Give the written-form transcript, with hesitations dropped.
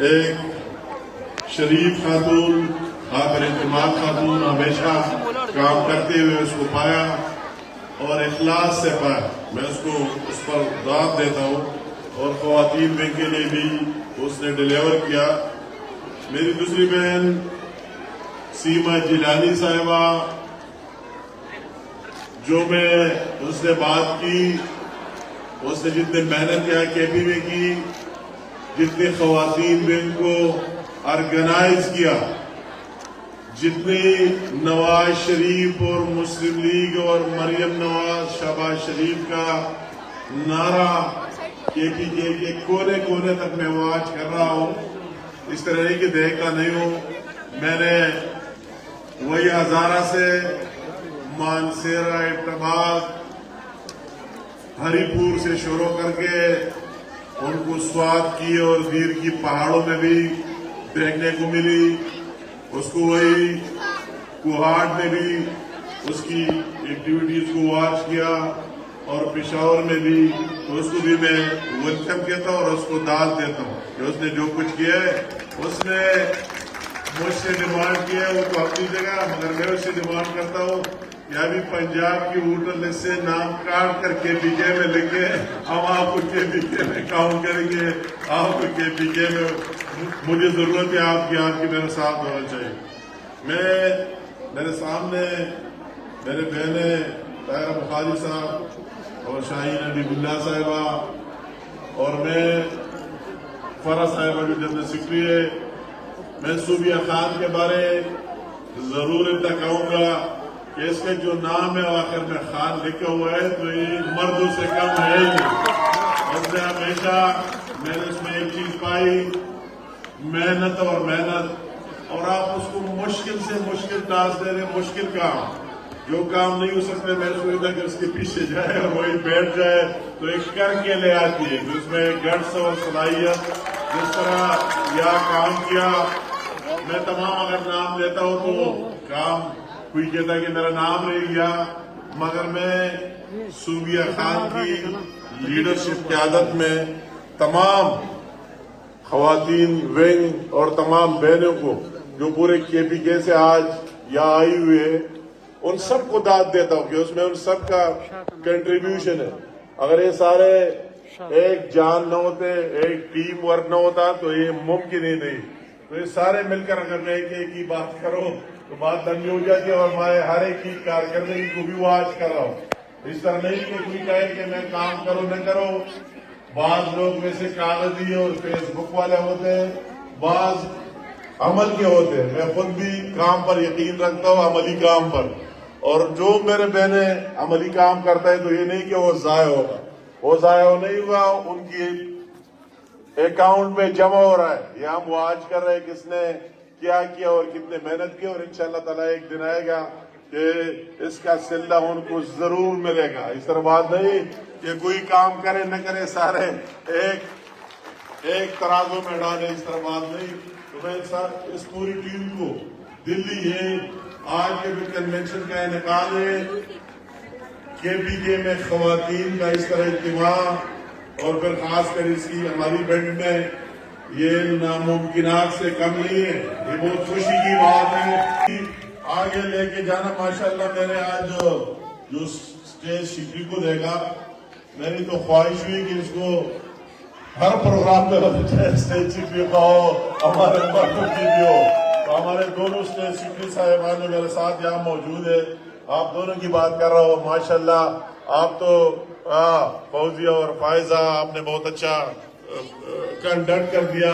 ایک شریف خاتون قابل اعتماد خاتون ہمیشہ کام کرتے ہوئے اس کو پایا اور اخلاص سے پایا. میں اس کو اس پر داد دیتا ہوں اور خواتین بینک کے لیے بھی اس نے ڈیلیور کیا. میری دوسری بہن سیما جیلانی صاحبہ جو میں اس نے بات کی، اس نے جتنے محنت کیا کے پی میں کی، جتنے خواتین بینک کو آرگنائز کیا، جتنی نواز شریف اور مسلم لیگ اور مریم نواز شہباز شریف کا نعرہ کے پی کے کونے کونے تک میں آواز کر رہا ہوں. اس طرح نہیں کہ دیکھتا نہیں ہوں. میں نے وہی ہزارہ سے مانسیرا ابتباد ہری پور سے شروع کر کے ان کو سوات کی اور دیر کی پہاڑوں میں بھی دیکھنے کو ملی. اس کو وہی کوہاٹ میں بھی اس کی ایکٹیویٹیز کو واچ کیا اور پشاور میں بھی. تو اس کو بھی میں ویلکم کہتا ہوں اور اس کو داد دیتا ہوں کہ اس نے جو کچھ کیا ہے. اس نے مجھ سے ڈیمانڈ کیا ہے وہ تو اپنی جگہ، مگر میں اس سے ڈیمانڈ کرتا ہوں کہ ابھی پنجاب کی ووٹر لسٹ سے نام کاٹ کر کے پی کے میں لکھے، ہم آپ کو کے پی کے میں کاؤنٹ کریں گے. آپ کو کے پی کے میں مجھے ضرورت ہے آپ کی میرے ساتھ ہونا چاہیے. میرے سامنے میرے بہنیں طاہرہ بخاری صاحب اور شاہین حبیب اللہ صاحبہ اور میں فرح صاحبہ جو جنرل سیکرٹری ہے. میں صوبیہ خان کے بارے ضرور اتنا کہوں گا کہ اس کے جو نام ہے آخر میں خان لکھا ہوا ہے تو یہ مردوں سے کم ہے ہی نہیں. اس نے ہمیشہ میں نے اس میں ایک چیز پائی، محنت اور محنت. اور آپ اس کو مشکل سے مشکل ٹاسک دے رہے، مشکل کام جو کام نہیں ہو سکتے میں سوچتا کہ اس کے پیچھے جائے اور وہی بیٹھ جائے تو ایک کر کے لے آتی ہے. اس میں گٹس اور صلاحیت جس طرح یا کام کیا. میں تمام اگر نام لیتا ہوں تو کام کوئی کہتا ہے کہ میرا نام رہ گیا، مگر میں صوبیہ خان کی لیڈرشپ قیادت میں تمام خواتین ونگ اور تمام بہنوں کو جو پورے کے پی کے سے آج یہاں آئی ہوئے ان سب کو داد دیتا ہوں کہ اس میں ان سب کا کنٹریبیوشن ہے. اگر یہ سارے ایک جان نہ ہوتے، ایک ٹیم ورک نہ ہوتا تو یہ ممکن ہی نہیں. تو یہ سارے مل کر اگر میں ایک ہی بات کرو تو بات لمبی ہو جاتی ہے اور میں ہر ایک کی کارکردگی کو بھی واچ کر رہا ہوں. اس طرح نہیں کہ کوئی کہے کہ میں کام کروں نہ کرو. بعض لوگ ویسے کاغذی اور فیس بک والے ہوتے ہیں، بعض عمل کے ہوتے ہیں. میں خود بھی کام پر یقین رکھتا ہوں، عملی کام پر. اور جو میرے بہنیں عملی کام کرتا ہے تو یہ نہیں کہ وہ ضائع ہوگا، وہ ضائع نہیں ہوگا، ان کی اکاؤنٹ میں جمع ہو رہا ہے. یہ ہم واچ کر رہے ہیں کس نے کیا کیا اور کتنے محنت کی. اور انشاءاللہ تعالیٰ ایک دن آئے گا کہ اس کا صلہ ان کو ضرور ملے گا. اس طرح بات نہیں کہ کوئی کام کرے نہ کرے سارے ایک ترازو میں ڈالے، اس طرح بات نہیں. تو میں اس پوری ٹیم کو دلی ہے آج کے جو کنونشن کا انعقاد ہے کے پی کے میں خواتین کا اس طرح اجتماع اور پھر خاص کر اس کی ہماری بینک میں یہ ناممکنات سے کم نہیں ہے. یہ بہت خوشی کی بات ہے. آگے لے کے جانا ماشاءاللہ. میں نے آج جو اسٹیج سیکرٹری کو دیکھا میری تو خواہش ہوئی کہ اس کو ہر پروگرام میں اسٹیج سیکرٹری کا ہو، ہمارے مردوں کی بھی ہو. تو ہمارے دونوں اسٹیج سیکرٹری صاحبان جو میرے ساتھ یہاں موجود ہے، آپ دونوں کی بات کر رہا ہوں. ماشاءاللہ آپ تو فوزیہ اور فائزہ آپ نے بہت اچھا کنڈکٹ کر دیا.